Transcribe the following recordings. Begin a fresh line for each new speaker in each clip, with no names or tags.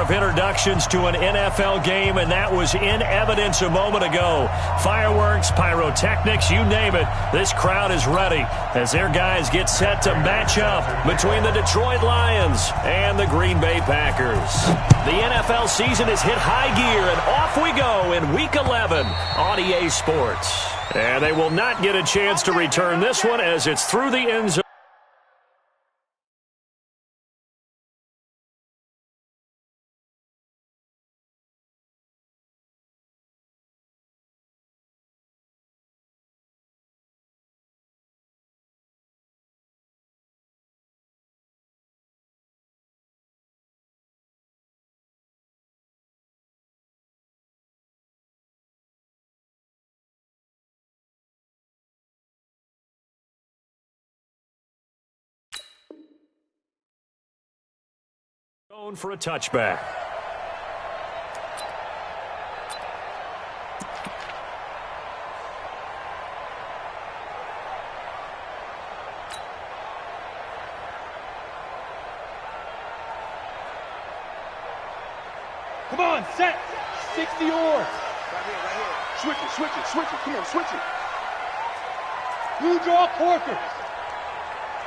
of introductions to an NFL game, and that was in evidence a moment ago. Fireworks, pyrotechnics, you name it. This crowd is ready as their guys get set to match up between the Detroit Lions and the Green Bay Packers. The NFL season has hit high gear, and off we go in Week 11 on EA Sports. And they will not get a chance to return this one as it's through the end zone. Going for a touchback.
Come on, set. 60 or.
Right here. Switch it. Come on, switch it.
Blue draw quarters.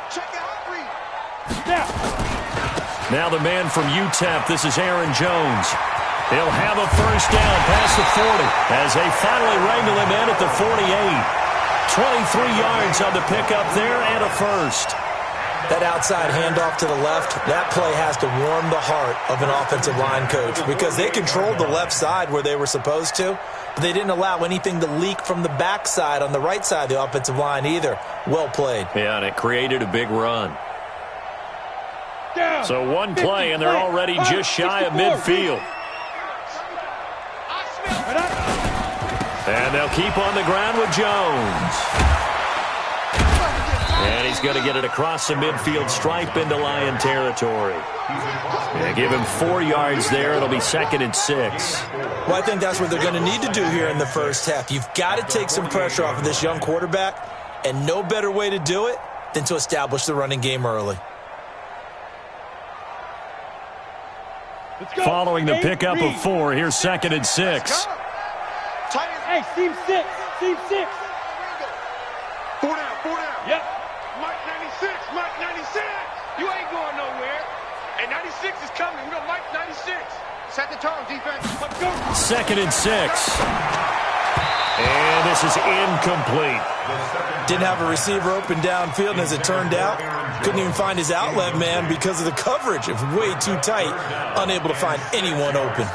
Check it out, read.
Snap.
Now the man from UTEP, this is Aaron Jones. He'll have a first down past the 40 as they finally wrangle him in at the 48. 23 yards on the pickup there and a first.
That outside handoff to the left, that play has to warm the heart of an offensive line coach because they controlled the left side where they were supposed to, but they didn't allow anything to leak from the backside on the right side of the offensive line either. Well played.
Yeah, and it created a big run.
Down.
So one play, and they're already just shy of midfield. And they'll keep on the ground with Jones. And he's going to get it across the midfield stripe into Lion territory. Yeah, give him 4 yards there. It'll be 2nd and 6.
Well, I think that's what they're going to need to do here in the first half. You've got to take some pressure off of this young quarterback, and no better way to do it than to establish the running game early.
Following the pickup of 4, here's 2nd and 6.
Hey, seam 6.
4 down.
Yep.
Mike 96. You ain't going nowhere. And 96 is coming. We're going to Mike 96. Set the tone, defense. Let's go.
2nd and 6. And this is incomplete.
Didn't have a receiver open downfield, and as it turned out, couldn't even find his outlet man because of the coverage. It was way too tight, unable to find anyone open.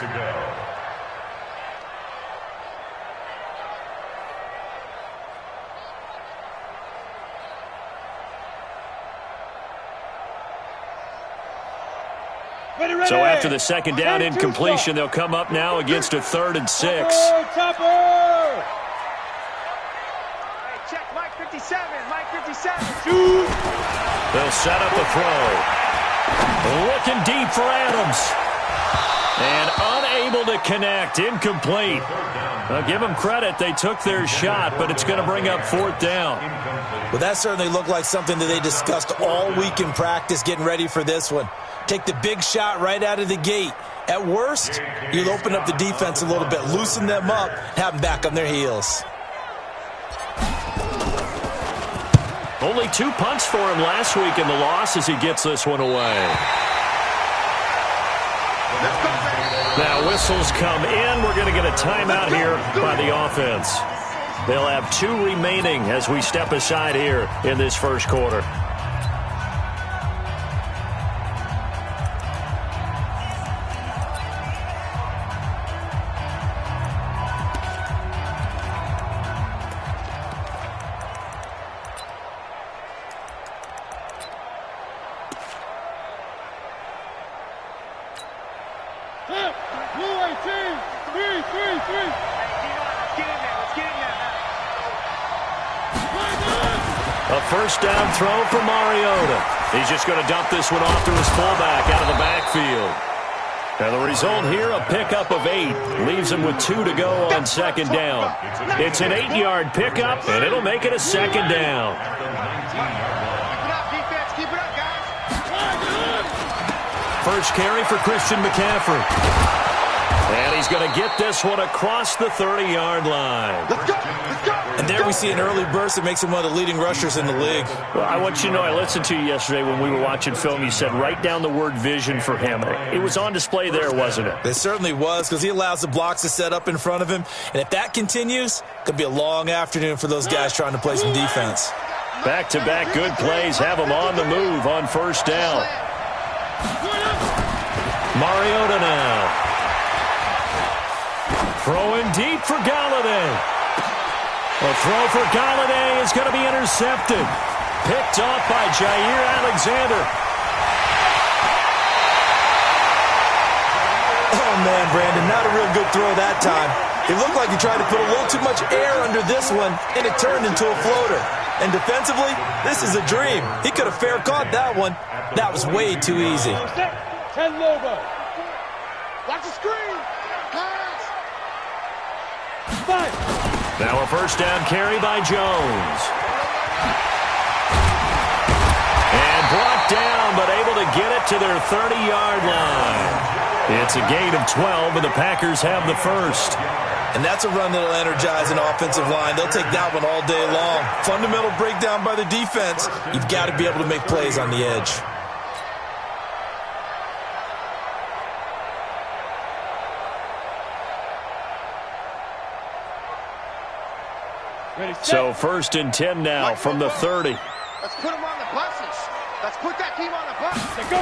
So after the 2nd down incompletion, they'll come up now against a 3rd and 6.
Topper!
Check Mike 57.
Shoot!
They'll set up the throw. Looking deep for Adams. And unable to connect. Incomplete. Now, give them credit. They took their shot, but it's going to bring up 4th down.
Well, that certainly looked like something that they discussed all week in practice getting ready for this one. Take the big shot right out of the gate. At worst, you'll open up the defense a little bit, loosen them up, have them back on their heels.
Only 2 punts for him last week in the loss as he gets this one away. Now whistles come in. We're going to get a timeout here by the offense. They'll have 2 remaining as we step aside here in this first quarter. A first down throw for Mariota. He's just going to dump this one off to his fullback out of the backfield. And the result here, a pickup of 8. Leaves him with 2 to go on 2nd down. It's an 8-yard pickup, and it'll make it a 2nd down. first carry for Christian McCaffrey. And he's going to get this one across the 30-yard line.
Let's go! Let's go!
And there we see an early burst that makes him one of the leading rushers in the league.
Well, I want you to know, I listened to you yesterday when we were watching film. You said write down the word vision for him. It was on display there, wasn't it?
It certainly was, because he allows the blocks to set up in front of him. And if that continues, it could be a long afternoon for those guys trying to play some defense.
Back-to-back good plays have him on the move on first down. Mariota now. Throwing deep for Galladay. A throw for Galladay is going to be intercepted. Picked off by Jair Alexander.
Oh, man, Brandon, not a real good throw that time. It looked like he tried to put a little too much air under this one, and it turned into a floater. And defensively, this is a dream. He could have fair caught that one. That was way too easy.
10 logo.
Watch the screen. Pass.
5.
Now a first down carry by Jones. And brought down, but able to get it to their 30-yard line. It's a gain of 12, and the Packers have the first.
And that's a run that'll energize an offensive line. They'll take that one all day long. Fundamental breakdown by the defense. You've got to be able to make plays on the edge.
Ready, set.
So first and 10 now from the 30.
Let's put them on the buses. Let's put that team on the bus.
Let's go.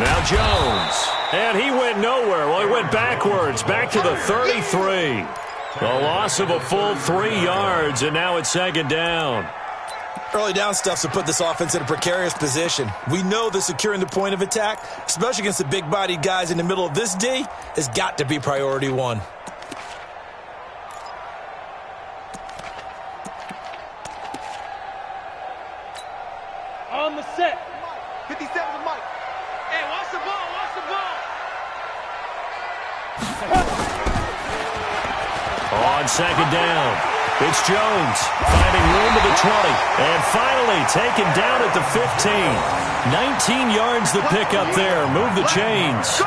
Now Jones. And he went nowhere. Well, he went backwards, back to the 33. A loss of a full 3 yards, and now it's second down.
Early down stuff to put this offense in a precarious position. We know that securing the point of attack, especially against the big-bodied guys in the middle of this D, has got to be priority one.
On the set.
57 to Mike. Hey, watch the ball. Watch the ball.
On second down, it's Jones finding room to the 20. And finally taken down at the 15. 19 yards the pickup there. Move the chains.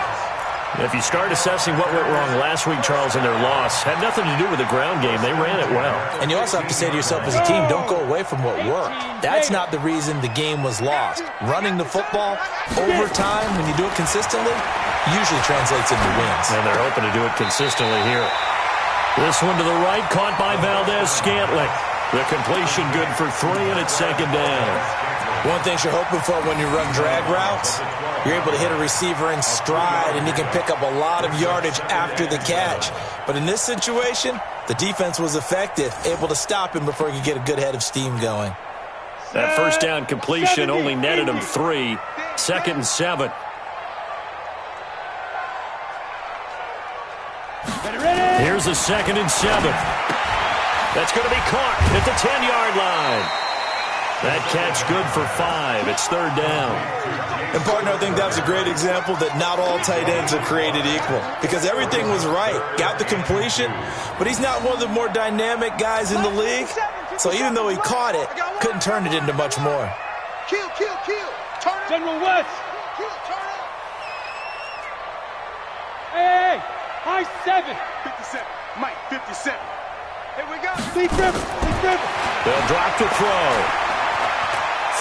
If you start assessing what went wrong last week, Charles, in their loss, had nothing to do with the ground game. They ran it well.
And you also have to say to yourself as a team, don't go away from what worked. That's not the reason the game was lost. Running the football over time, when you do it consistently, usually translates into wins.
And they're hoping to do it consistently here. This one to the right, caught by Valdez-Scantling. The completion good for 3, and it's second down.
One thing you're hoping for when you run drag routes, you're able to hit a receiver in stride, and he can pick up a lot of yardage after the catch. But in this situation, the defense was effective, able to stop him before he could get a good head of steam going.
That first down completion only netted him 3. Second and 7. Here's a second and 7. That's going to be caught at the 10-yard line. That catch good for 5. It's third down.
And, partner, I think that was a great example that not all tight ends are created equal, because everything was right. Got the completion, but he's not one of the more dynamic guys in the league. So even though he caught it, couldn't turn it into much more.
Kill. Turn it.
General West.
Kill, turn it.
Hey. High 7.
57. Mike, 57. Here we go.
Deep river.
They'll drop to throw.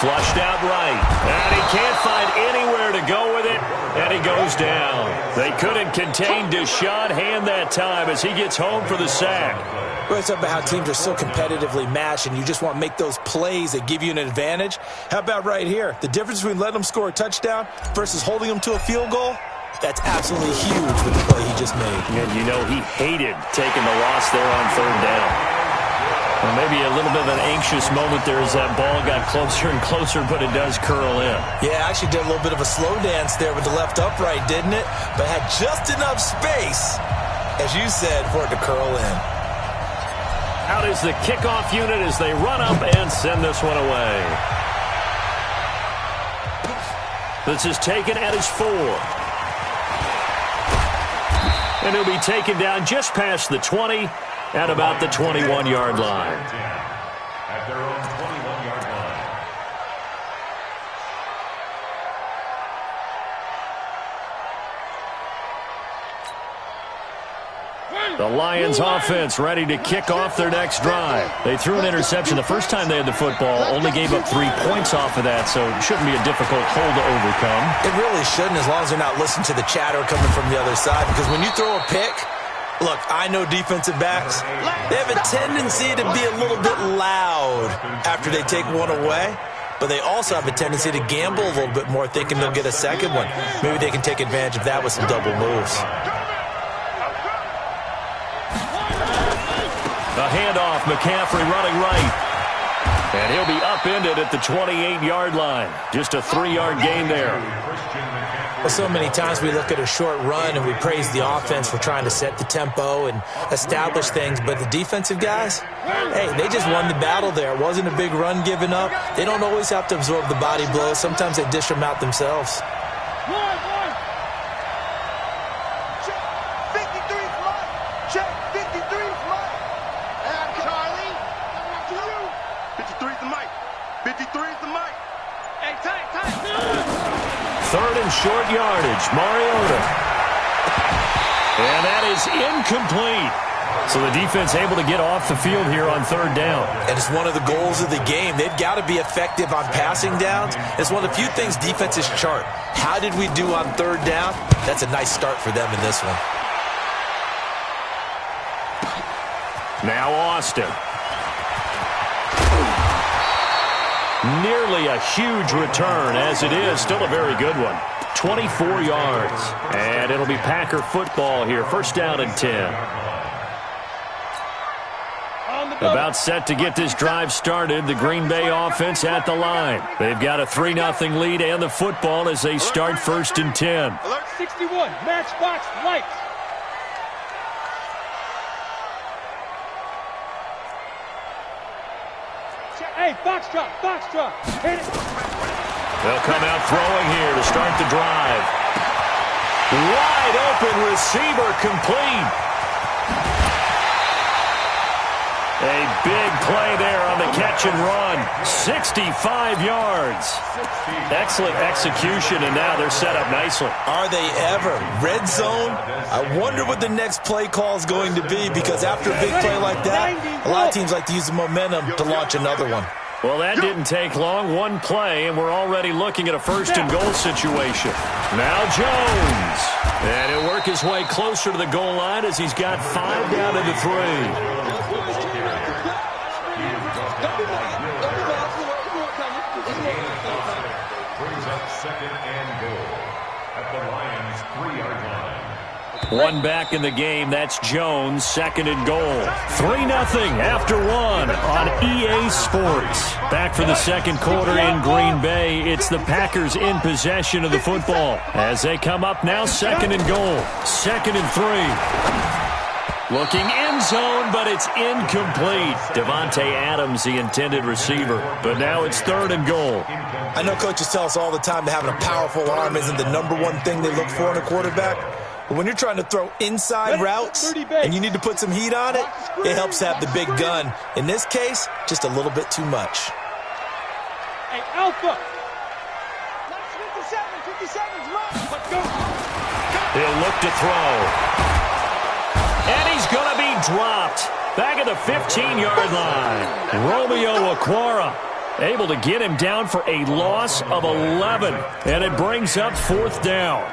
Flushed out right. And he can't find anywhere to go with it. And he goes down. They couldn't contain Deshaun Hand that time as he gets home for the sack.
Well, it's about how teams are so competitively matched, and you just want to make those plays that give you an advantage. How about right here? The difference between letting them score a touchdown versus holding them to a field goal? That's absolutely huge with the play he just made.
And you know he hated taking the loss there on third down. Well, maybe a little bit of an anxious moment there as that ball got closer and closer, but it does curl in.
Yeah, actually did a little bit of a slow dance there with the left upright, didn't it? But had just enough space, as you said, for it to curl in.
Out is the kickoff unit as they run up and send this one away. This is taken at his 4. And he'll be taken down just past the 20 at about the 21-yard line.
At their own 21-yard line.
The Lions offense ready to kick off their next drive. They threw an interception the first time they had the football, only gave up 3 points off of that, so it shouldn't be a difficult hole to overcome.
It really shouldn't, as long as they're not listening to the chatter coming from the other side, because when you throw a pick, look, I know defensive backs, they have a tendency to be a little bit loud after they take one away, but they also have a tendency to gamble a little bit more, thinking they'll get a second one. Maybe they can take advantage of that with some double moves.
A handoff, McCaffrey running right. And he'll be upended at the 28-yard line. Just a 3-yard gain there.
Well, so many times we look at a short run and we praise the offense for trying to set the tempo and establish things, but the defensive guys, hey, they just won the battle there. It wasn't a big run given up. They don't always have to absorb the body blows. Sometimes they dish them out themselves.
Third and short yardage, Mariota. And that is incomplete. So the defense able to get off the field here on third down.
And it's one of the goals of the game. They've got to be effective on passing downs. It's one of the few things defenses chart. How did we do on third down? That's a nice start for them in this one.
Now Austin. Nearly a huge return, as it is still a very good one. 24 yards. And it'll be Packer football here. First down and 10. About set to get this drive started. The Green Bay offense at the line. They've got a 3-0 lead and the football as they start first and 10.
Alert 61, matchbox lights. Hey, box drop, hit it.
They'll come out throwing here to start the drive. Wide open receiver complete. A big play there on the catch and run. 65 yards. Excellent execution, and now they're set up nicely.
Are they ever? Red zone? I wonder what the next play call is going to be, because after a big play like that, a lot of teams like to use the momentum to launch another one.
Well, that didn't take long. One play, and we're already looking at a first and goal situation. Now Jones. And he'll work his way closer to the goal line as he's got 5 down to the 3.
Brings up second and goal at the Lions' 3-yard line.
One back in the game. That's Jones, second and goal. 3-0 after one on EA Sports. Back for the second quarter in Green Bay. It's the Packers in possession of the football as they come up now second and goal. Second and 3. Looking end zone, but it's incomplete. Devontae Adams, the intended receiver. But now it's third and goal.
I know coaches tell us all the time that having a powerful arm isn't the #1 thing they look for in a quarterback. But when you're trying to throw inside routes and you need to put some heat on it, it helps to have the big gun. In this case, just a little bit too much.
Hey, Alpha. 57's mine. Let's go.
He'll look to throw. And he's going to be dropped. Back at the 15-yard line. Romeo Okwara able to get him down for a loss of 11. And it brings up fourth down.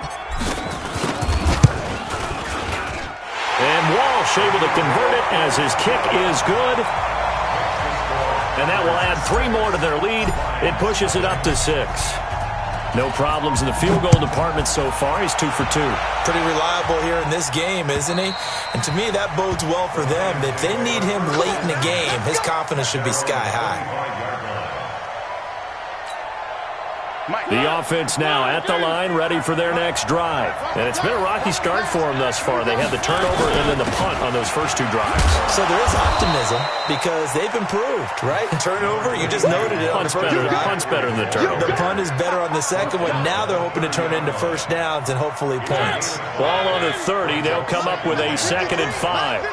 And Walsh able to convert it as his kick is good. And that will add 3 more to their lead. It pushes it up to 6. No problems in the field goal department so far. He's 2 for 2.
Pretty reliable here in this game, isn't he? And to me, that bodes well for them. If they need him late in the game, his confidence should be sky high.
The offense now at the line, ready for their next drive. And it's been a rocky start for them thus far. They had the turnover and then the punt on those first 2 drives.
So there is optimism because they've improved, right? Turnover, you just noted it on the first drive.
Punt's better than the turnover.
The punt is better on the second one. Now they're hoping to turn into first downs and hopefully points.
Ball on the 30. They'll come up with a 2nd and 5.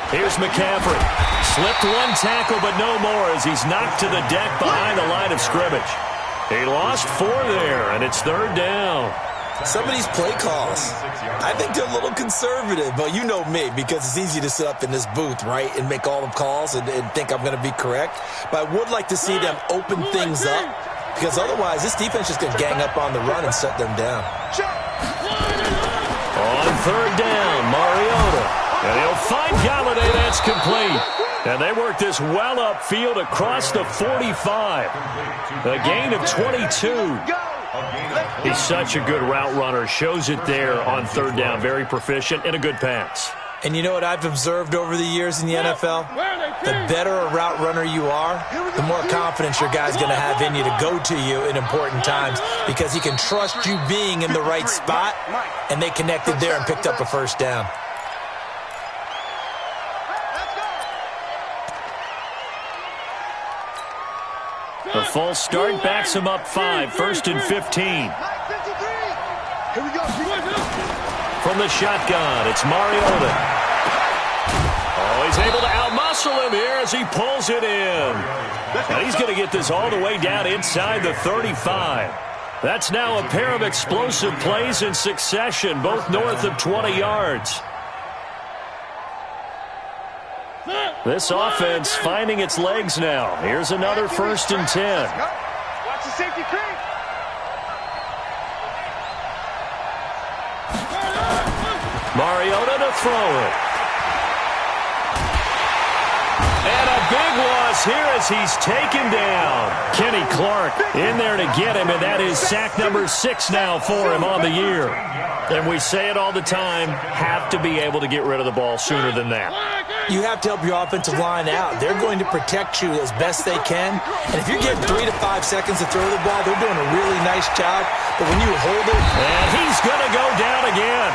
Here's McCaffrey. Slipped 1 tackle, but no more as he's knocked to the deck behind the line of scrimmage. He lost 4 there, and it's third down.
Some of these play calls, I think they're a little conservative, but you know me, because it's easy to sit up in this booth, right, and make all the calls and think I'm going to be correct. But I would like to see them open things up, because otherwise this defense is going to gang up on the run and shut them down.
On third down, Mariota. And he'll find Galladay. That's complete. And they work this well upfield across the 45. A gain of 22. He's such a good route runner. Shows it there on third down. Very proficient and a good pass.
And you know what I've observed over the years in the NFL? The better a route runner you are, the more confidence your guy's going to have in you to go to you in important times, because he can trust you being in the right spot, and they connected there and picked up a first down.
The false start backs him up 5, 1st and 15. From the shotgun, it's Mariota. Oh, he's able to outmuscle him here as he pulls it in. And he's going to get this all the way down inside the 35. That's now a pair of explosive plays in succession, both north of 20 yards. This offense finding its legs now. Here's another 1st and 10.
Watch the safety creep.
Mariota to throw it. And a big loss here as he's taken down. Kenny Clark in there to get him, and that is sack number 6 now for him on the year. And we say it all the time, have to be able to get rid of the ball sooner than that.
You have to help your offensive line out. They're going to protect you as best they can. And if you're getting 3 to 5 seconds to throw the ball, they're doing a really nice job. But when you hold it...
And he's going to go down again.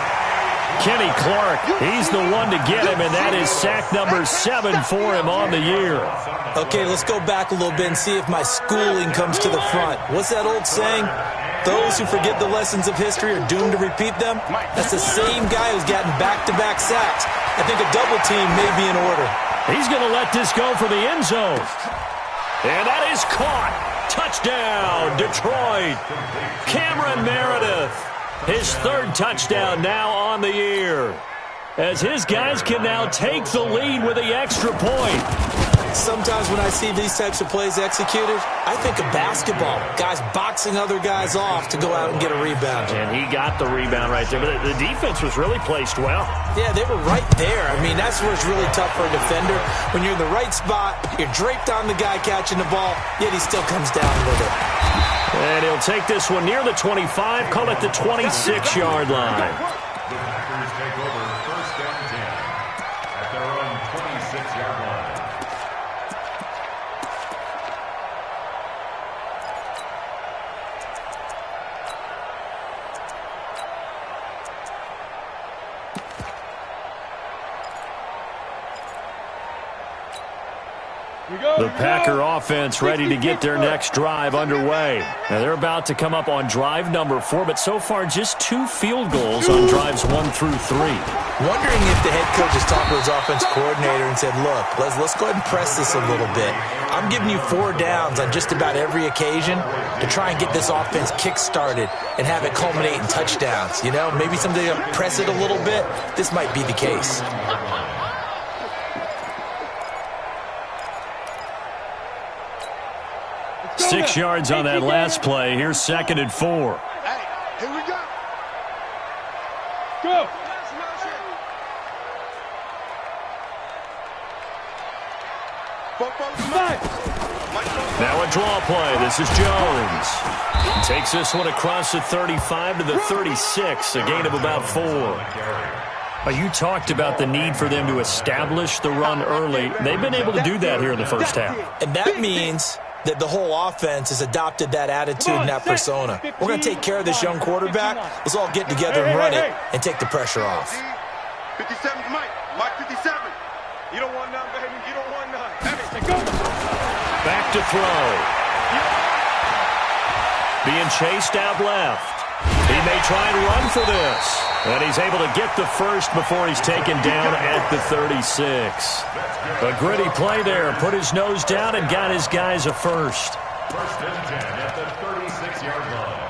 Kenny Clark, he's the one to get him, and that is sack number 7 for him on the year.
Okay, let's go back a little bit and see if my schooling comes to the front. What's that old saying? Those who forget the lessons of history are doomed to repeat them. That's the same guy who's gotten back-to-back sacks. I think a double team may be in order.
He's going to let this go for the end zone. And that is caught. Touchdown, Detroit. Cameron Meredith. His 3rd touchdown now on the year, as his guys can now take the lead with the extra point.
Sometimes when I see these types of plays executed, I think of basketball. Guys boxing other guys off to go out and get a rebound.
And he got the rebound right there. But the defense was really placed well.
Yeah, they were right there. I mean, that's where it's really tough for a defender. When you're in the right spot, you're draped on the guy catching the ball, yet he still comes down with it.
And he'll take this one near the 25, call it the 26-yard line.
The Packers take over 1st and 10 at their own 26-yard line.
The Packer offense ready to get their next drive underway. Now they're about to come up on drive number 4, but so far just 2 field goals on drives 1 through 3.
Wondering if the head coach has talked to his offense coordinator and said, look, let's go ahead and press this a little bit. I'm giving you 4 downs on just about every occasion to try and get this offense kick-started and have it culminate in touchdowns. You know, maybe someday press it a little bit. This might be the case.
6 yards on that last play. Here's 2nd and 4.
Hey, here we go.
Go.
Now a draw play. This is Jones. Takes this one across the 35 to the 36, a gain of about 4. You talked about the need for them to establish the run early. They've been able to do that here in the first half.
And that means that the whole offense has adopted that attitude and that persona. We're going to take care of this young quarterback. Let's all get together and run it and take the pressure off.
57's Mike. Mike 57. You don't want none, baby. You don't want none. Hey, go.
Back to throw. Being chased out left. He may try and run for this. And he's able to get the first before he's taken down at the 36. A gritty play there. Put his nose down and got his guys a first.
1st and 10 at the 36-yard line.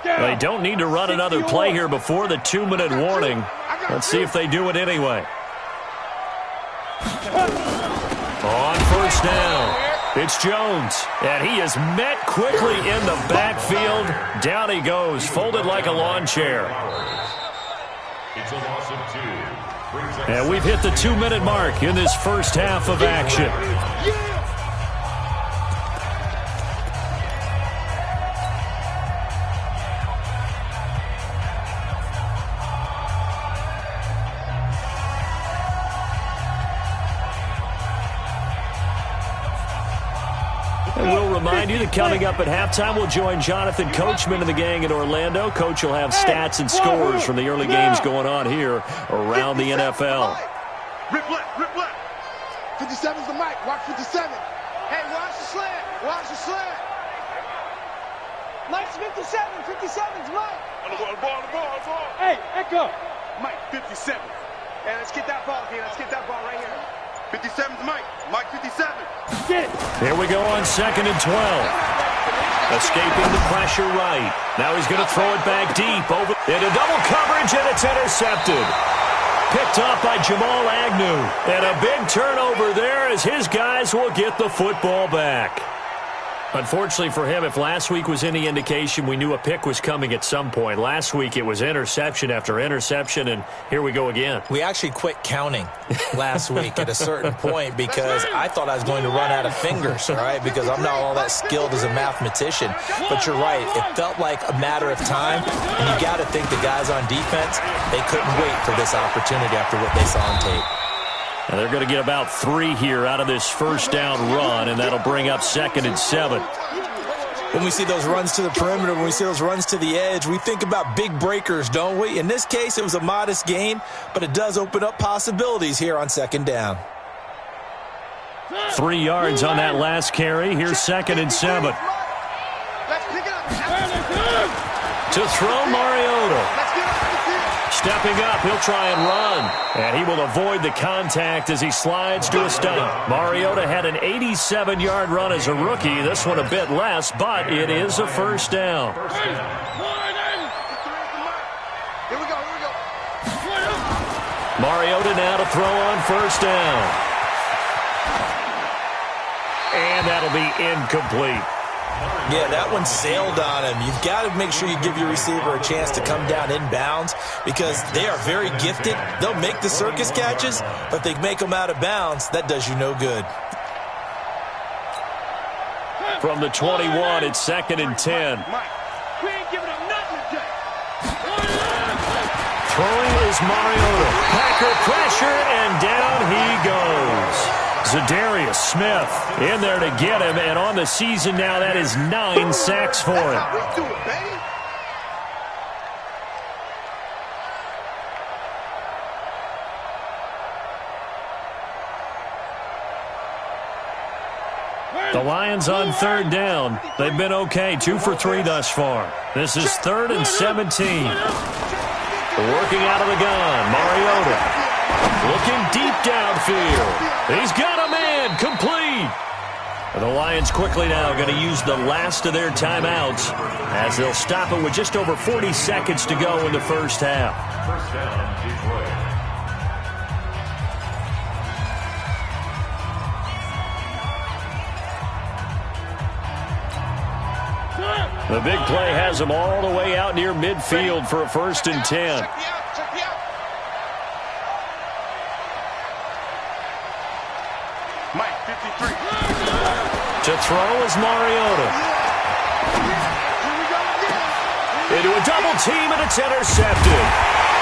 They don't need to run another play here before the 2-minute warning. Let's see if they do it anyway. On first down, it's Jones. And he is met quickly in the backfield. Down he goes, folded like a lawn chair.
It's a loss of 2.
And we've hit the 2-minute mark in this first half of action. And we'll remind you that coming up at halftime, we'll join Jonathan Coachman and the gang in Orlando. Coach will have stats and scores from the early games going on here around the NFL.
Rip left. 57's the mic. Watch 57. Hey, watch the slant. Watch the slant.
Mike's 57. 57's Mike.
On the ball.
Hey, Echo.
Mike, 57. Hey, let's get that ball here. Let's get that ball right here. 57's Mike. Mike, 57.
Get it.
Here we go on 2nd and 12. Escaping the pressure right. Now he's going to throw it back deep over into double coverage, and it's intercepted. Picked off by Jamal Agnew. And a big turnover there as his guys will get the football back. Unfortunately for him, if last week was any indication, we knew a pick was coming at some point. Last week it was interception after interception, and here we go again.
We actually quit counting last week at a certain point because I thought I was going to run out of fingers, all right, because I'm not all that skilled as a mathematician. But you're right. It felt like a matter of time, and you got to think the guys on defense, they couldn't wait for this opportunity after what they saw on tape.
And they're going to get about 3 here out of this first down run, and that'll bring up 2nd and 7.
When we see those runs to the perimeter, when we see those runs to the edge, we think about big breakers, don't we? In this case, it was a modest gain, but it does open up possibilities here on 2nd down.
3 yards on that last carry. Here's 2nd and 7.
Let's pick it up.
To throw, Mariota. Stepping up, he'll try and run. And he will avoid the contact as he slides to a stop. Mariota had an 87-yard run as a rookie. This one a bit less, but it is a first down.
Here we go.
Mariota now to throw on first down. And that'll be incomplete.
Yeah, that one sailed on him. You've got to make sure you give your receiver a chance to come down inbounds because they are very gifted. They'll make the circus catches, but they make them out of bounds. That does you no good.
From the 21, it's 2nd and 10.
We ain't giving up nothing today.
Throwing is Mariota. Packer pressure, and down he goes. Zadarius Smith in there to get him, and on the season now, that is 9 sacks for him.
Let's do it, baby.
The Lions on 3rd down. They've been okay, 2 for 3 thus far. This is 3rd and 17. Working out of the gun, Mariota. Looking deep downfield. He's got a man, complete. And the Lions quickly now going to use the last of their timeouts as they'll stop it with just over 40 seconds to go in the first half.
First down, Detroit.
The big play has him all the way out near midfield for a 1st and 10.
Mike, 53.
To throw is Mariota. Into a double team, and it's intercepted.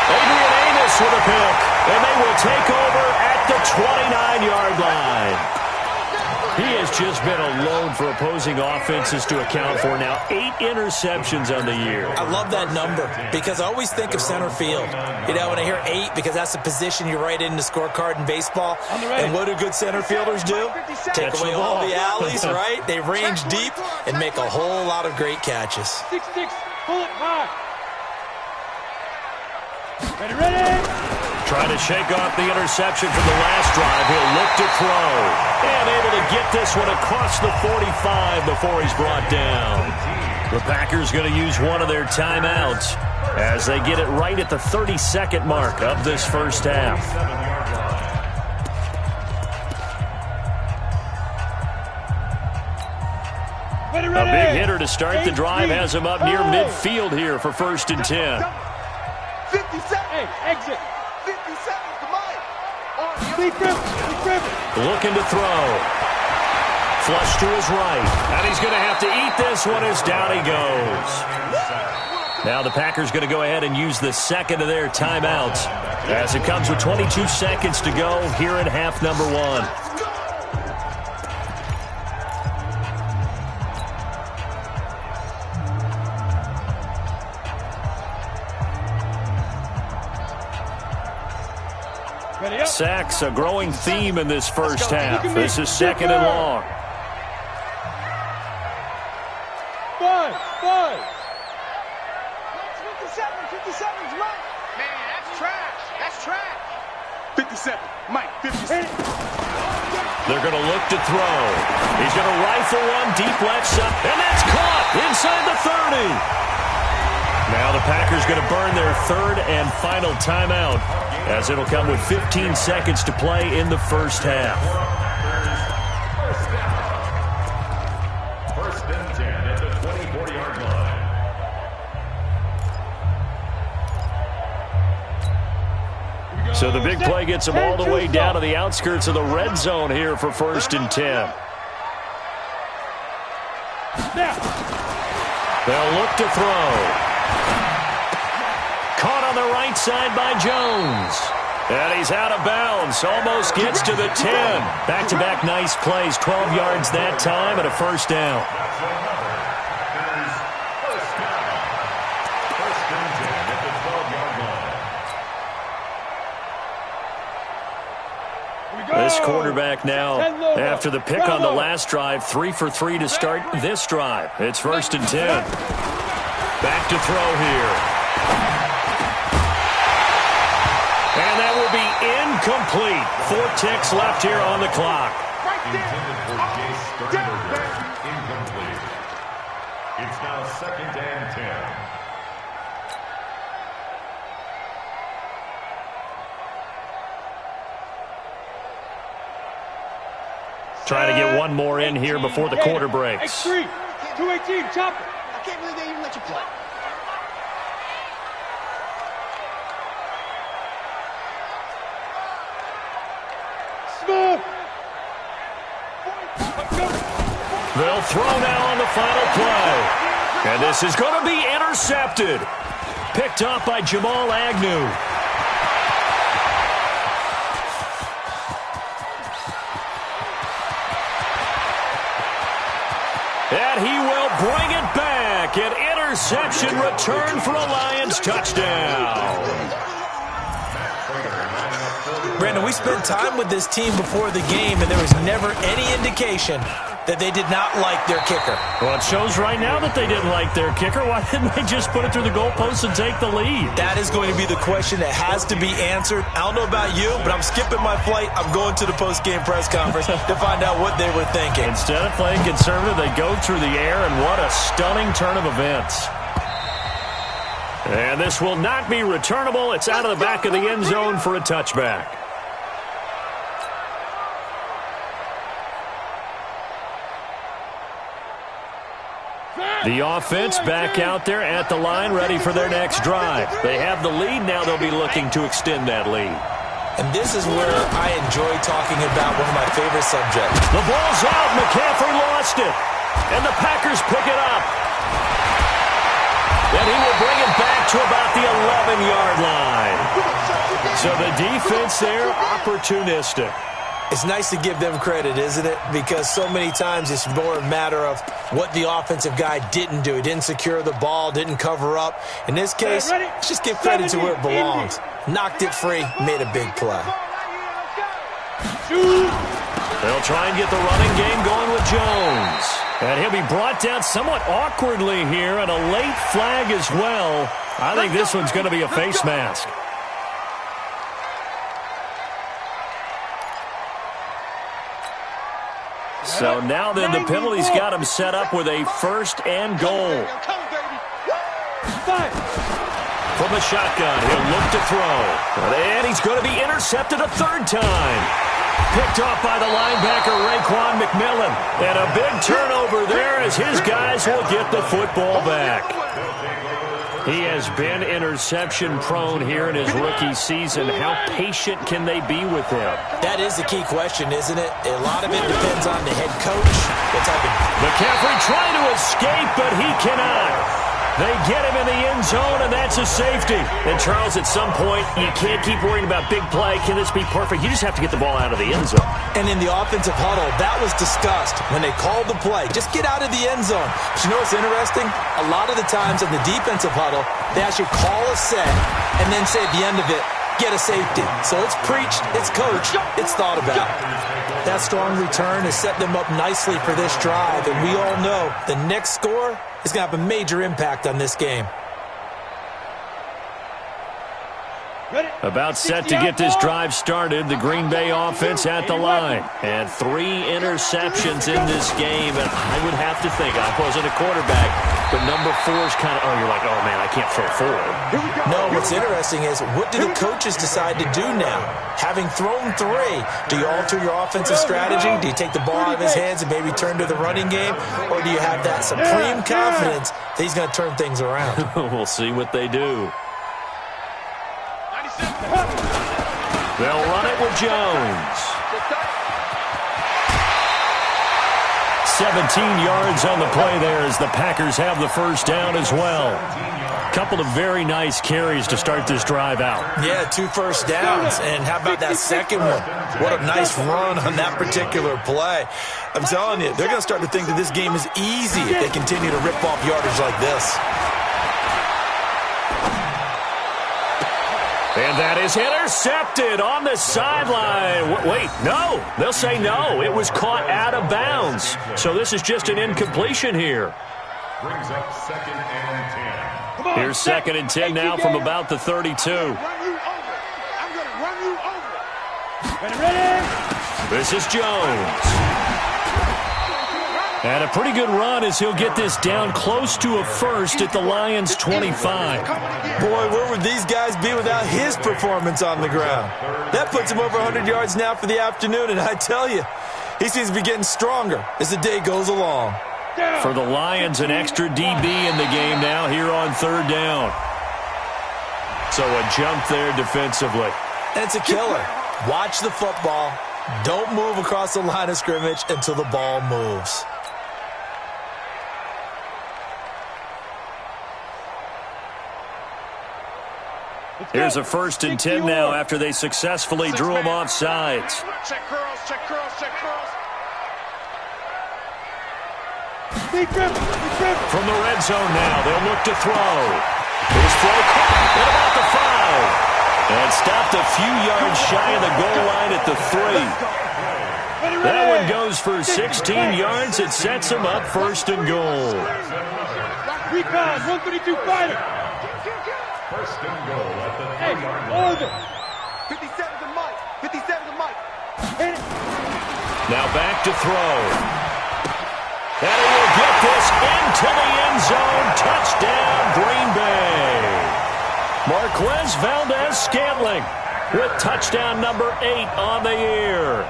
Adrian Amos with a pick, and they will take over at the 29-yard line. He has just been alone for opposing offenses to account for now 8 interceptions on the year.
I love that number because I always think of center field. You know, when I hear 8, because that's the position you write in the scorecard in baseball. And what do good center fielders do? Take away all the alleys, right? They range deep and make a whole lot of great catches.
6-6, pull it high. Ready?
Trying to shake off the interception from the last drive. He'll look to throw. And able to get this one across the 45 before he's brought down. The Packers going to use one of their timeouts as they get it right at the 32nd mark of this first half. A big hitter to start the drive has him up near midfield here for 1st and 10.
57.
Hey, exit.
57. Come on.
Looking to throw. Flush to his right. And he's going to have to eat this one as down he goes. Now the Packers going to go ahead and use the second of their timeouts as it comes with 22 seconds to go here in half number 1. Sacks, a growing theme in this first half. This is 2nd and long.
5.
57's right. Man, that's trash. That's trash. 57. Mike, 57.
They're going to look to throw. He's going to rifle one deep left side, and that's caught inside the 30. Now the Packers going to burn their 3rd and final timeout as it'll come with 15 seconds to play in the first half.
1st and 10 at the 24-yard line.
So the big play gets them all the way down to the outskirts of the red zone here for 1st and 10. They'll look to throw. Caught on the right side by Jones. And he's out of bounds. Almost gets to the 10. Back-to-back nice plays. 12 yards that time and a 1st down. This quarterback now, after the pick on the last drive, 3 for 3 to start this drive. It's 1st and 10. Back to throw here. And that will be incomplete. 4 ticks left here on the clock.
Intended for Jace Sternberger. Incomplete. It's now 2nd and 10.
Trying to get one more in here before the quarter breaks.
X3, 218, chopper.
I can't believe they even let you play.
Smooth.
They'll throw now on the final play. And this is going to be intercepted. Picked off by Jamal Agnew. And he will bring it back. An interception return for a Lions touchdown.
Brandon, we spent time with this team before the game, and there was never any indication that they did not like their kicker.
Well, it shows right now that they didn't like their kicker. Why didn't they just put it through the goalpost and take the lead?
That is going to be the question that has to be answered. I don't know about you, but I'm skipping my flight. I'm going to the post-game press conference to find out what they were thinking.
Instead of playing conservative, they go through the air, and what a stunning turn of events. And this will not be returnable. It's out of the back of the end zone for a touchback. The offense back out there at the line, ready for their next drive. They have the lead. Now they'll be looking to extend that lead.
And this is where I enjoy talking about one of my favorite subjects.
The ball's out. McCaffrey lost it. And the Packers pick it up. And he will bring it back to about the 11-yard line. So the defense there, opportunistic.
It's nice to give them credit, isn't it? Because so many times it's more a matter of what the offensive guy didn't do. He didn't secure the ball, didn't cover up. In this case, let's just give credit to where it belongs. Knocked it free, made a big play.
They'll try and get the running game going with Jones. And he'll be brought down somewhat awkwardly here, and a late flag as well. I think this one's going to be a face mask. So now then the penalty's got him set up with a first and goal. From the shotgun, he'll look to throw. And he's going to be intercepted a third time. Picked off by the linebacker, Raekwon McMillan. And a big turnover there as his guys will get the football back. He has been interception-prone here in his rookie season. How patient can they be with him?
That is the key question, isn't it? A lot of it depends on the head coach.
McCaffrey trying to escape, but he cannot. They get him in the end zone, and that's a safety. And, Charles, at some point, you can't keep worrying about big play. Can this be perfect? You just have to get the ball out of the end zone.
And in the offensive huddle, that was discussed when they called the play. Just get out of the end zone. But you know what's interesting? A lot of the times in the defensive huddle, they actually call a set and then say at the end of it, get a safety. So it's preached, it's coached, it's thought about. That strong return has set them up nicely for this drive, and we all know the next score is going to have a major impact on this game.
About set to get this drive started, the Green Bay offense at the line. And 3 interceptions in this game, and I would have to think, I wasn't a quarterback, but number 4 is kind of, you're like, oh man, I can't throw 4.
No, what's interesting is, what do the coaches decide to do now? Having thrown 3, do you alter your offensive strategy? Do you take the ball out of his hands and maybe turn to the running game? Or do you have that supreme confidence that he's going to turn things around?
We'll see what they do. They'll run it with Jones. 17 yards on the play there as the Packers have the first down as well. Couple of very nice carries to start this drive out.
Yeah, 2 first downs. And how about that second one? What a nice run on that particular play. I'm telling you, they're going to start to think that this game is easy if they continue to rip off yardage like this.
And that is intercepted on the sideline. Wait, no. They'll say no. It was caught out of bounds. So this is just an incompletion here.
Brings up 2nd and 10.
Here's 2nd and 10 now from about the 32. This is Jones. And a pretty good run as he'll get this down close to a first at the Lions' 25.
Boy, where would these guys be without his performance on the ground? That puts him over 100 yards now for the afternoon, and I tell you, he seems to be getting stronger as the day goes along.
For the Lions, an extra DB in the game now here on 3rd down. So a jump there defensively.
And it's a killer. Watch the football. Don't move across the line of scrimmage until the ball moves.
Here's a 1st and 10 now after they successfully drew him off sides.
Check curls, check curls, check curls.
From the red zone now, they'll look to throw. His throw caught at about the 5. And stopped a few yards shy of the goal line at the 3. That one goes for 16 yards. It sets him up 1st and goal.
Recon, 132 fighter.
1st and goal at the 3-yard line.
Order.
57's a mic. 57's a mic.
Now back to throw. And he will get this into the end zone. Touchdown, Green Bay. Marquez Valdez-Scantling with touchdown number 8 on the year.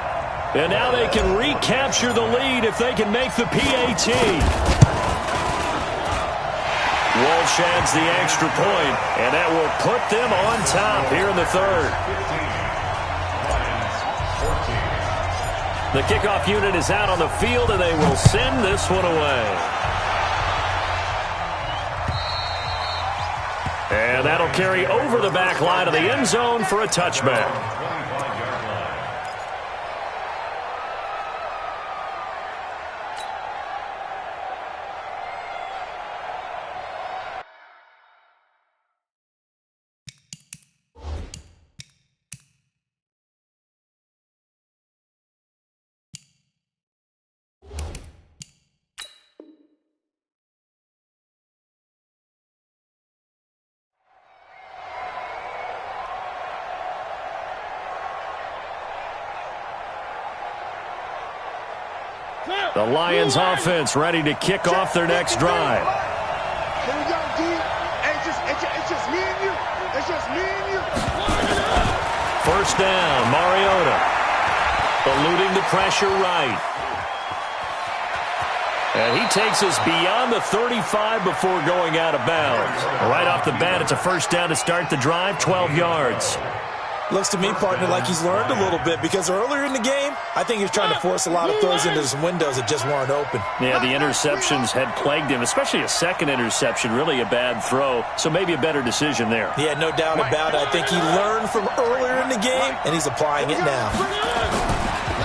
And now they can recapture the lead if they can make the PAT. Walsh adds the extra point, and that will put them on top here in the 3rd. The kickoff unit is out on the field, and they will send this one away. And that'll carry over the back line of the end zone for a touchback. The Lions offense ready to kick off their next drive.
Here we go, D. It's just me and you. It's just me and you.
First down, Mariota. Eluding the pressure right. And he takes us beyond the 35 before going out of bounds. Right off the bat, it's a first down to start the drive, 12 yards.
Looks to me, partner, like he's learned a little bit because earlier in the game, I think he was trying to force a lot of throws into some windows that just weren't open.
Yeah, the interceptions had plagued him, especially a second interception, really a bad throw, so maybe a better decision there.
Yeah, no doubt about it. I think he learned from earlier in the game, and he's applying it now.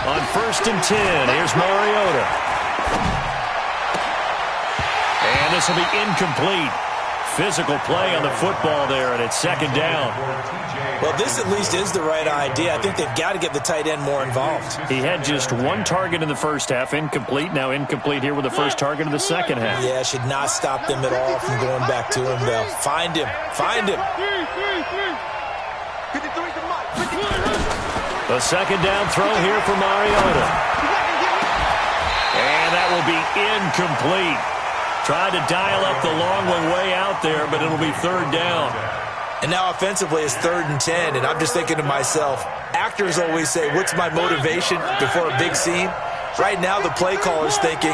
On first and 10, here's Mariota. And this will be incomplete. Physical play on the football there, and it's second down.
Well, this at least is the right idea. I think they've got to get the tight end more involved.
He had just one target in the first half, incomplete. Now incomplete here with the first target of the second half.
Yeah, should not stop them at all from going back to him, though. Find him. Find him.
The second down throw here for Mariota. And that will be incomplete. Tried to dial up the long one way out there, but it'll be third down.
And now offensively it's 3rd and 10, and I'm just thinking to myself, actors always say, what's my motivation before a big scene? Right now the play caller's thinking,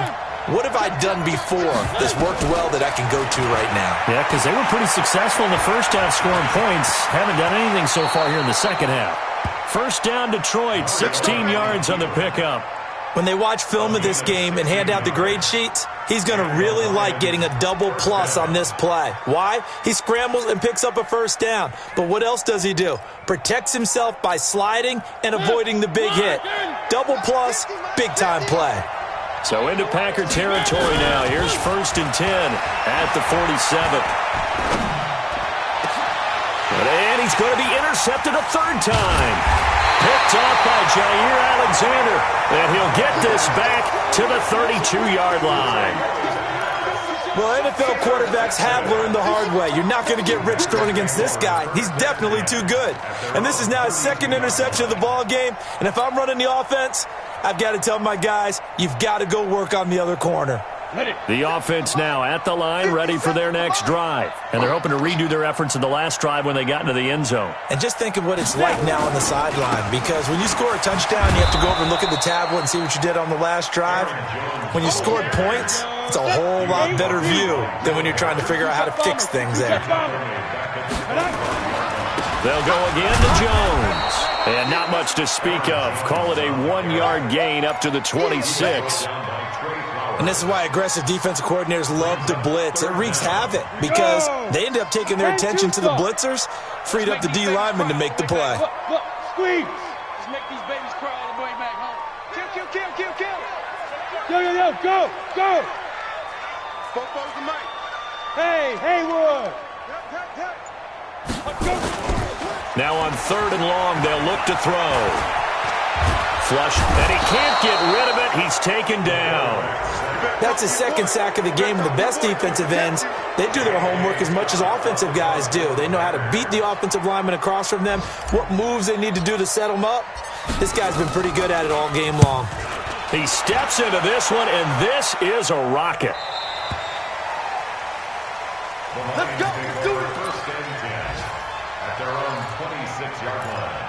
what have I done before that's worked well that I can go to right now?
Yeah, because they were pretty successful in the first half scoring points. Haven't done anything so far here in the second half. First down Detroit, 16 yards on the pickup.
When they watch film of this game and hand out the grade sheets, he's going to really like getting a double plus on this play. Why? He scrambles and picks up a first down. But what else does he do? Protects himself by sliding and avoiding the big hit. Double plus, big-time play.
So into Packer territory now. Here's first and 10 at the 47. And he's going to be intercepted a third time. Picked off by Jair Alexander. And he'll get this back to the 32-yard line.
Well, NFL quarterbacks have learned the hard way. You're not going to get rich throwing against this guy. He's definitely too good. And this is now his second interception of the ball game. And if I'm running the offense, I've got to tell my guys, you've got to go work on the other corner.
The offense now at the line, ready for their next drive. And they're hoping to redo their efforts in the last drive when they got into the end zone.
And just think of what it's like now on the sideline, because when you score a touchdown, you have to go over and look at the tablet and see what you did on the last drive. When you scored points, it's a whole lot better view than when you're trying to figure out how to fix things there.
They'll go again to Jones. And not much to speak of. Call it a 1-yard gain up to the 26.
And this is why aggressive defensive coordinators love to blitz. It wreaks havoc because they end up taking their attention to the blitzers, freed up the D lineman to make the play.
Look, squeeze. Just make these babies cry all the way back home. Kill. Yo, go.
Four's the mic.
Hey, Haywood.
Now on third and long, they'll look to throw. Flush, and he can't get rid of it. He's taken down.
That's his second sack of the game, and the best defensive ends, they do their homework as much as offensive guys do. They know how to beat the offensive lineman across from them, what moves they need to do to set them up. This guy's been pretty good at it all game long.
He steps into this one, and this is a rocket.
Let's go. Let's do it.
First and 10 at their own 26-yard line.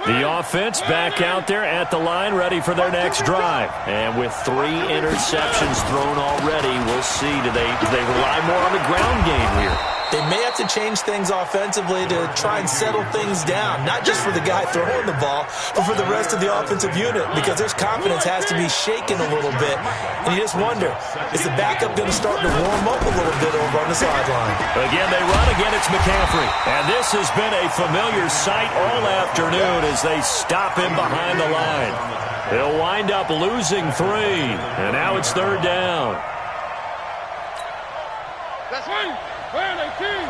The offense back out there at the line, ready for their next drive. And with 3 interceptions thrown already, we'll see. Do they rely more on the ground game here?
They may have to change things offensively to try and settle things down, not just for the guy throwing the ball, but for the rest of the offensive unit, because their confidence has to be shaken a little bit. And you just wonder, is the backup going to start to warm up a little bit over on the sideline?
Again, they run. Again, it's McCaffrey. And this has been a familiar sight all afternoon as they stop him behind the line. They'll wind up losing 3. And now it's third down.
That's right. Where are they, team?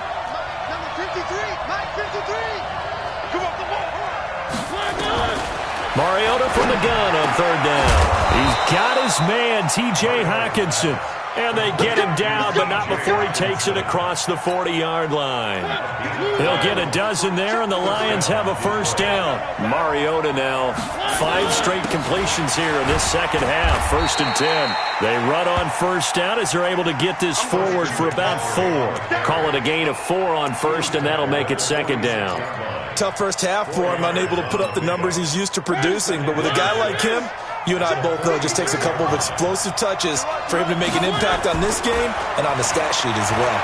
Number 53. Mike 53. Come off the ball.
Mariota from the gun on third down. He's got his man, T.J. Hockenson. And they get him down, but not before he takes it across the 40-yard line. He'll get a dozen there, and the Lions have a first down. Mariota now, 5 straight completions here in this second half, 1st and 10. They run on first down as they're able to get this forward for about 4. Call it a gain of 4 on first, and that'll make it second down.
Tough first half for him, unable to put up the numbers he's used to producing. But with a guy like him, you and I both know it just takes a couple of explosive touches for him to make an impact on this game and on the stat sheet as well.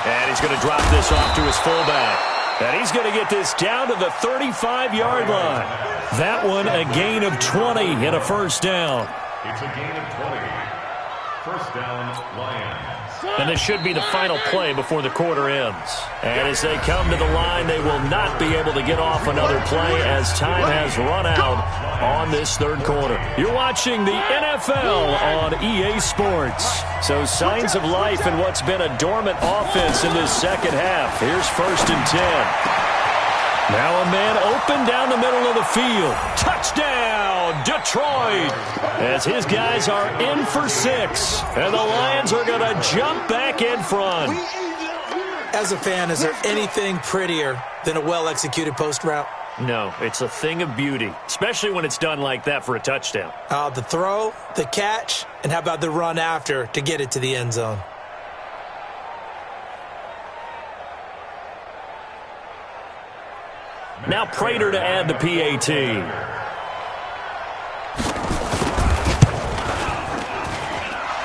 And he's going to drop this off to his fullback. And he's going to get this down to the 35-yard line. That one a gain of 20 and a first down.
It's a gain of 20. First down, Lions.
And this should be the final play before the quarter ends. And as they come to the line, they will not be able to get off another play as time has run out on this third quarter. You're watching the NFL on EA Sports. So signs of life in what's been a dormant offense in this second half. Here's 1st and 10. Now a man open down the middle of the field. Touchdown, Detroit! As his guys are in for 6. And the Lions are going to jump back in front.
As a fan, is there anything prettier than a well-executed post route?
No, it's a thing of beauty, especially when it's done like that for a touchdown.
The throw, the catch, and how about the run after to get it to the end zone?
Now Prater to add the PAT.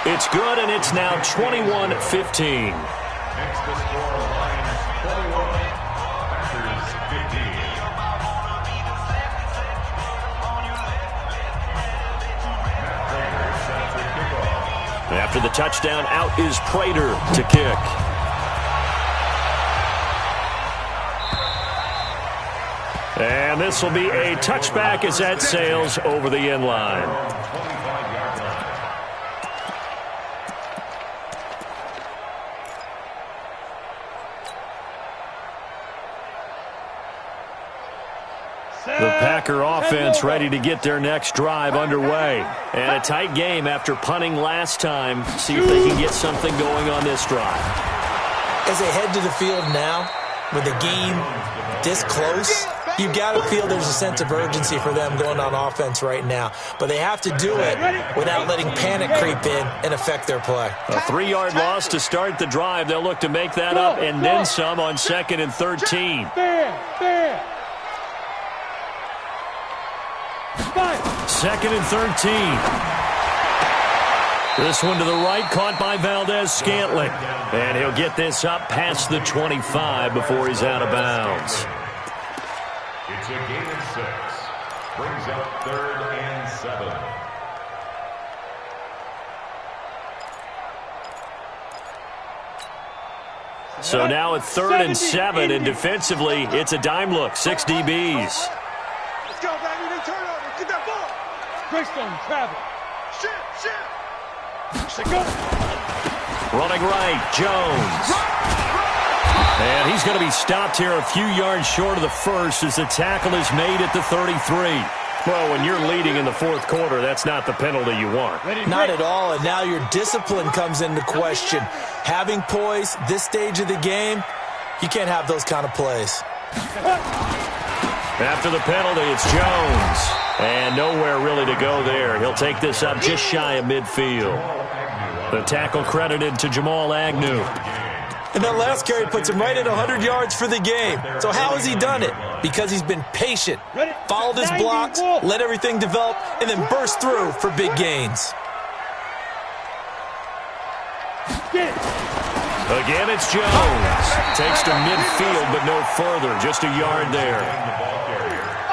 It's good, and it's now 21-15.
Next to score, Lions 21, Packers 15.
After the touchdown, out is Prater to kick. And this will be a touchback as that sails over the end line. The Packer offense ready to get their next drive underway. And a tight game after punting last time. See if they can get something going on this drive.
As they head to the field now, with the game this close, you've got to feel there's a sense of urgency for them going on offense right now. But they have to do it without letting panic creep in and affect their play.
A 3-yard loss to start the drive. They'll look to make that up and then some on 2nd and 13. 2nd and 13. This one to the right, caught by Valdez-Scantling. And he'll get this up past the 25 before he's out of bounds.
It's a gain of 6. Brings up 3rd and 7.
So now at 3rd and 7, and defensively, it's a dime look. 6 DBs.
Let's go, baby. They turn over. Get that ball.
Greystone, travel.
Shit.
Running right, Jones. And he's going to be stopped here a few yards short of the first as the tackle is made at the 33. Well, when you're leading in the fourth quarter, that's not the penalty you want.
Not at all, and now your discipline comes into question. Having poise this stage of the game, you can't have those kind of plays.
After the penalty, it's Jones. And nowhere really to go there. He'll take this up just shy of midfield. The tackle credited to Jamal Agnew.
And that last carry puts him right at 100 yards for the game. So how has he done it? Because he's been patient, followed his blocks, let everything develop, and then burst through for big gains.
Again, it's Jones. Takes to midfield, but no further. Just a yard there.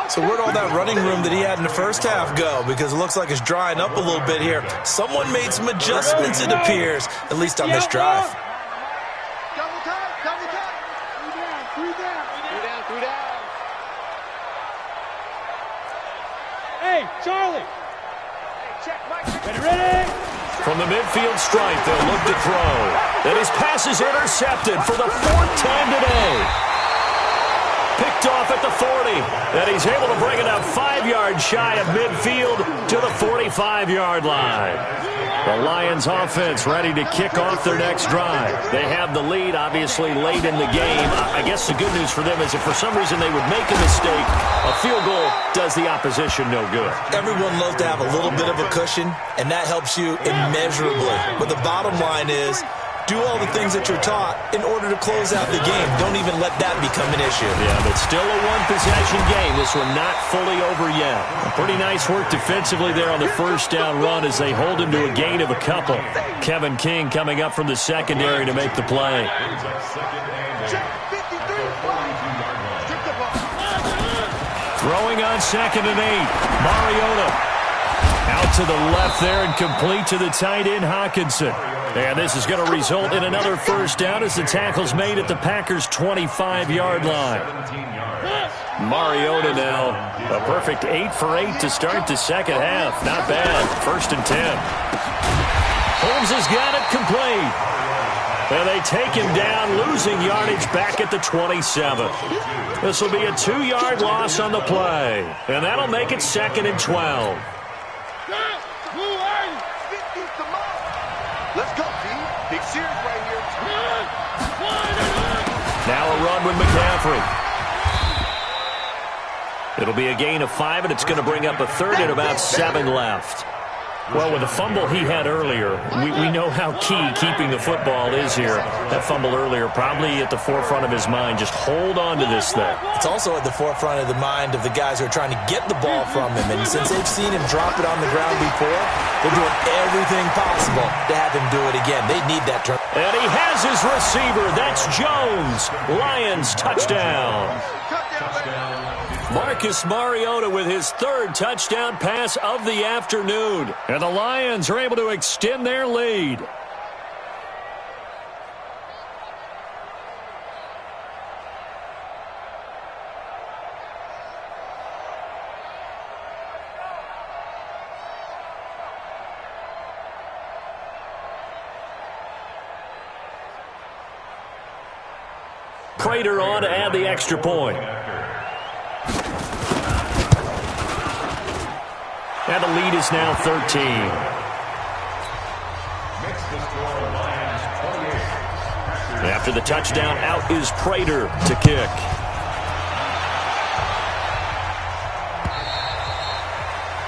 So where'd all that running room that he had in the first half go? Because it looks like it's drying up a little bit here. Someone made some adjustments, it appears, at least on this drive.
Double time. Three down.
Hey, Charlie.
Check, Mike.
Ready?
From the midfield stripe, they'll look to throw. And his pass is intercepted for the 4th time today. Picked off off at the 40. And he's able to bring it up 5 yards shy of midfield to the 45-yard line. The Lions offense ready to kick off their next drive. They have the lead, obviously, late in the game. I guess the good news for them is if for some reason they would make a mistake, a field goal does the opposition no good.
Everyone loves to have a little bit of a cushion, and that helps you immeasurably. But the bottom line is, do all the things that you're taught in order to close out the game. Don't even let that become an issue.
Yeah, but still a one-possession game. This one not fully over yet. Pretty nice work defensively there on the first down run as they hold him to a gain of a couple. Kevin King coming up from the secondary to make the play. Throwing on 2nd and 8. Mariota out to the left there and complete to the tight end Hockenson. And this is going to result in another first down as the tackle's made at the Packers' 25-yard line. Mariota now, a perfect 8 for 8 to start the second half. Not bad. 1st and 10. Holmes has got it complete. And they take him down, losing yardage back at the 27. This will be a 2-yard loss on the play. And that'll make it 2nd and 12.
Let's go, team. Big series right here.
Now a run with McCaffrey. It'll be a gain of 5, and it's going to bring up a 3rd and about 7 left. Well, with the fumble he had earlier, we know how key keeping the football is here. That fumble earlier probably at the forefront of his mind. Just hold on to this thing.
It's also at the forefront of the mind of the guys who are trying to get the ball from him. And since they've seen him drop it on the ground before, they're doing everything possible to have him do it again. They need that turn.
And he has his receiver. That's Jones. Lions touchdown. Marcus Mariota with his 3rd touchdown pass of the afternoon. And the Lions are able to extend their lead. Prater on to add the extra point. And the lead is now 13. After the touchdown, out is Prater to kick.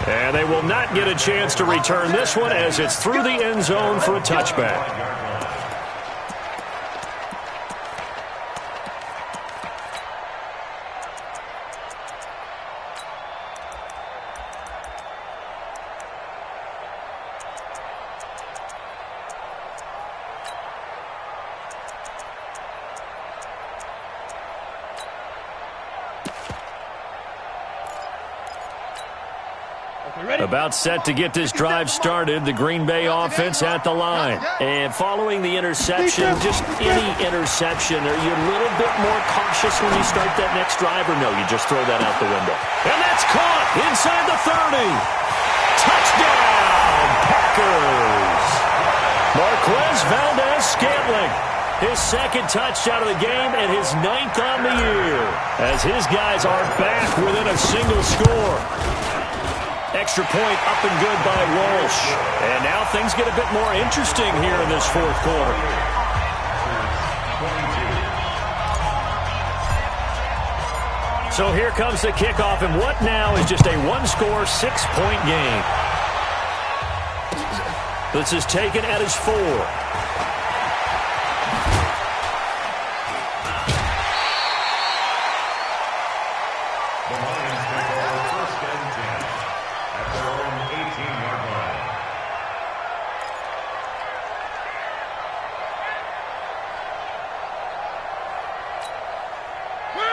And they will not get a chance to return this one as it's through the end zone for a touchback. About set to get this drive started, the Green Bay offense at the line. And following the interception, just any interception, are you a little bit more cautious when you start that next drive, or no, you just throw that out the window? And that's caught inside the 30. Touchdown, Packers. Marquez Valdez-Scantling, his 2nd touchdown of the game and his 9th on the year, as his guys are back within a single score. Extra point up and good by Walsh. And now things get a bit more interesting here in this 4th quarter. So here comes the kickoff, and what now is just a 1-score, 6-point game. This is taken at his 4.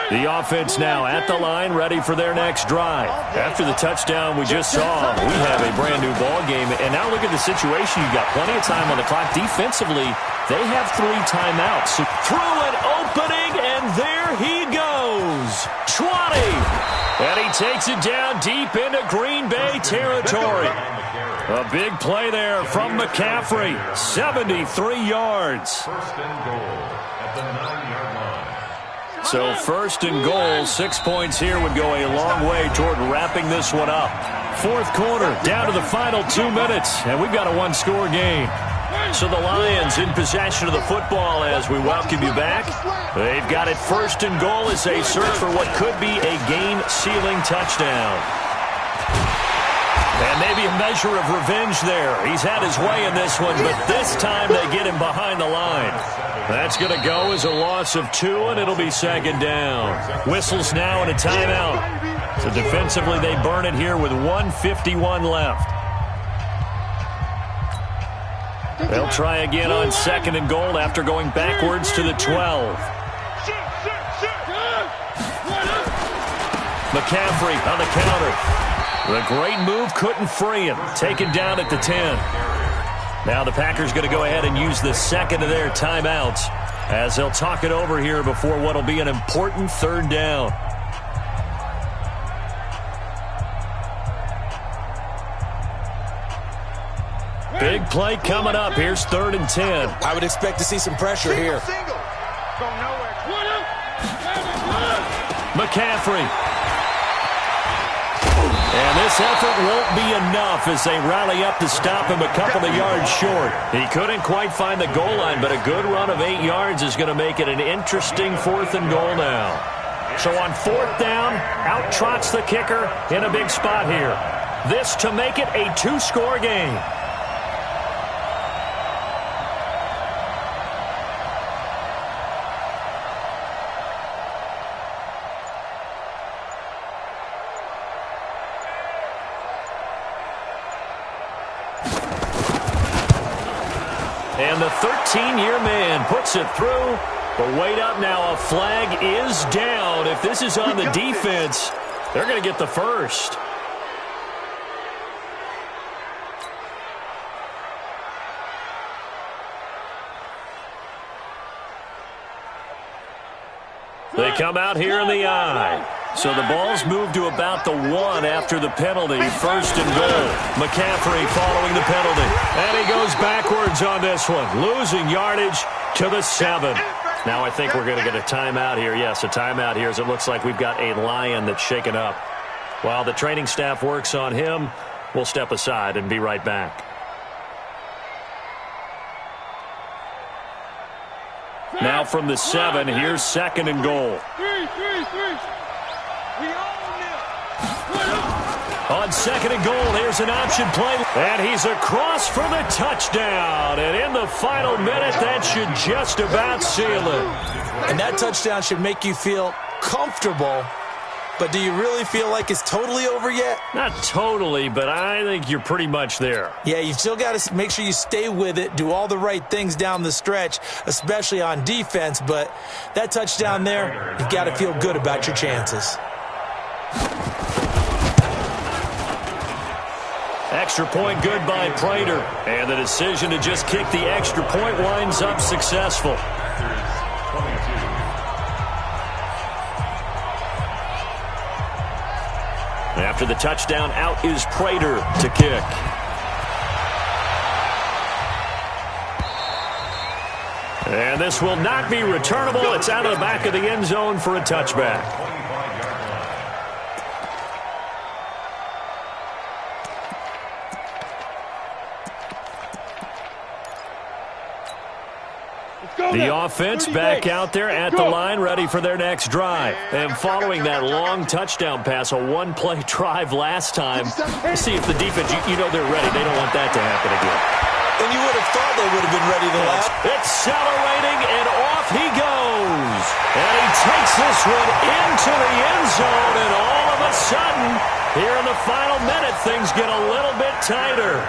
The offense now at the line, ready for their next drive. After the touchdown we just saw, we have a brand-new ball game. And now look at the situation. You've got plenty of time on the clock. Defensively, they have 3 timeouts. So through an opening, and there he goes. 20. And he takes it down deep into Green Bay territory. A big play there from McCaffrey. 73 yards.
First and goal at the 9-yard line.
So first and goal, 6 points here would go a long way toward wrapping this one up. Fourth quarter, down to the final 2 minutes, and we've got a one-score game. So the Lions in possession of the football as we welcome you back. They've got it first and goal as they search for what could be a game-sealing touchdown. And maybe a measure of revenge there. He's had his way in this one, but this time they get him behind the line. That's going to go as a loss of 2, and it'll be second down. Whistles now and a timeout. So defensively they burn it here with 1:51 left. They'll try again on second and goal after going backwards to the 12. McCaffrey on the counter. The great move couldn't free him. Taken down at the 10. Now the Packers going to go ahead and use the second of their timeouts as they'll talk it over here before what will be an important third down. Big play coming up. Here's 3rd and 10.
I would expect to see some pressure here.
McCaffrey. And this effort won't be enough as they rally up to stop him a couple of yards short. He couldn't quite find the goal line, but a good run of 8 yards is going to make it an interesting 4th and goal now. So on 4th down, out trots the kicker in a big spot here. This to make it a 2-score game. And the 13-year man puts it through. But wait up now, a flag is down. If this is on the defense, they're going to get the first. They come out here in the I. So the ball's moved to about the 1 after the penalty. First and goal. McCaffrey following the penalty. And he goes backwards on this one. Losing yardage to the 7. Now I think we're going to get a timeout here. Yes, a timeout here as it looks like we've got a Lion that's shaken up. While the training staff works on him, we'll step aside and be right back. Now from the 7, here's 2nd and goal. On 2nd and goal, here's an option play. And he's across for the touchdown. And in the final minute, that should just about seal it.
And that touchdown should make you feel comfortable. But do you really feel like it's totally over yet?
Not totally, but I think you're pretty much there.
Yeah, you've still got to make sure you stay with it, do all the right things down the stretch, especially on defense. But that touchdown there, you've got to feel good about your chances.
Extra point good by Prater. And the decision to just kick the extra point winds up successful. After the touchdown, out is Prater to kick. And this will not be returnable. It's out of the back of the end zone for a touchback. The offense back out there at the line, ready for their next drive. And following that long touchdown pass, a one-play drive last time, let's see if the defense, you know they're ready. They don't want that to happen again.
And you would have thought they would have been ready the last.
Accelerating, and off he goes. And he takes this one into the end zone, and all of a sudden, here in the final minute, things get a little bit tighter.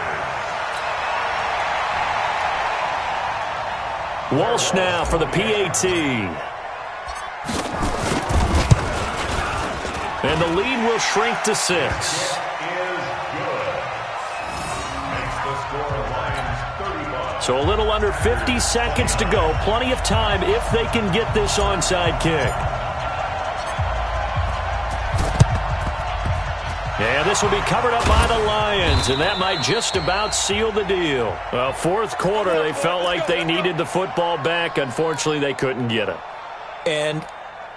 Walsh now for the PAT. And the lead will shrink to 6. So a little under 50 seconds to go. Plenty of time if they can get this onside kick. And this will be covered up by the Lions, and that might just about seal the deal. Well, fourth quarter, they felt like they needed the football back. Unfortunately, they couldn't get it.
And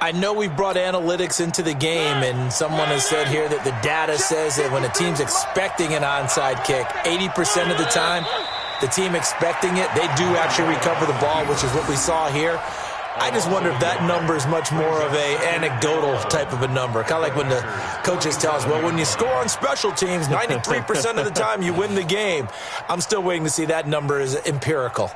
I know we've brought analytics into the game, and someone has said here that the data says that when a team's expecting an onside kick, 80% of the time, the team expecting it, they do actually recover the ball, which is what we saw here. I just wonder if that number is much more of a anecdotal type of a number. Kind of like when the coaches tell us, well, when you score on special teams, 93% of the time you win the game. I'm still waiting to see that number is empirical.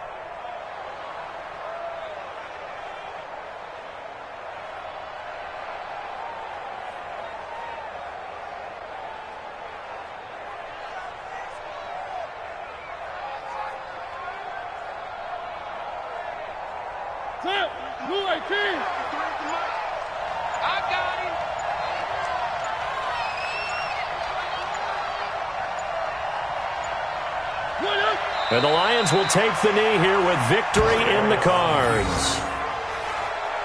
And the Lions will take the knee here with victory in the cards.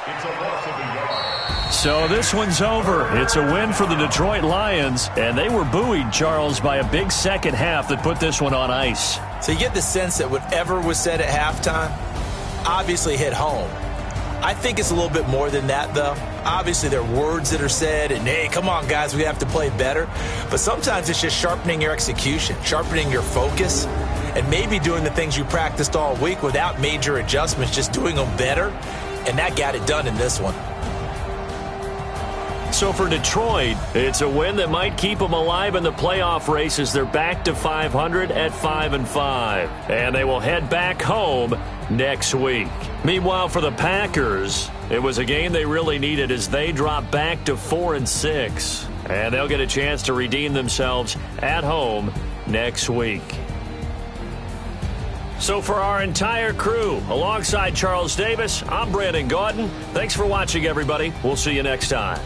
It's a loss of a yard.
So this one's over. It's a win for the Detroit Lions, and they were buoyed, Charles, by a big second half that put this one on ice.
So you get the sense that whatever was said at halftime obviously hit home. I think it's a little bit more than that, though. Obviously, there are words that are said, and, hey, come on, guys, we have to play better. But sometimes it's just sharpening your execution, sharpening your focus, and maybe doing the things you practiced all week without major adjustments, just doing them better. And that got it done in this one.
So for Detroit, it's a win that might keep them alive in the playoff race as they're back to 500 at 5-5. And they will head back home next week. Meanwhile, for the Packers, it was a game they really needed as they drop back to 4-6. And they'll get a chance to redeem themselves at home next week. So for our entire crew, alongside Charles Davis, I'm Brandon Gaudin. Thanks for watching, everybody. We'll see you next time.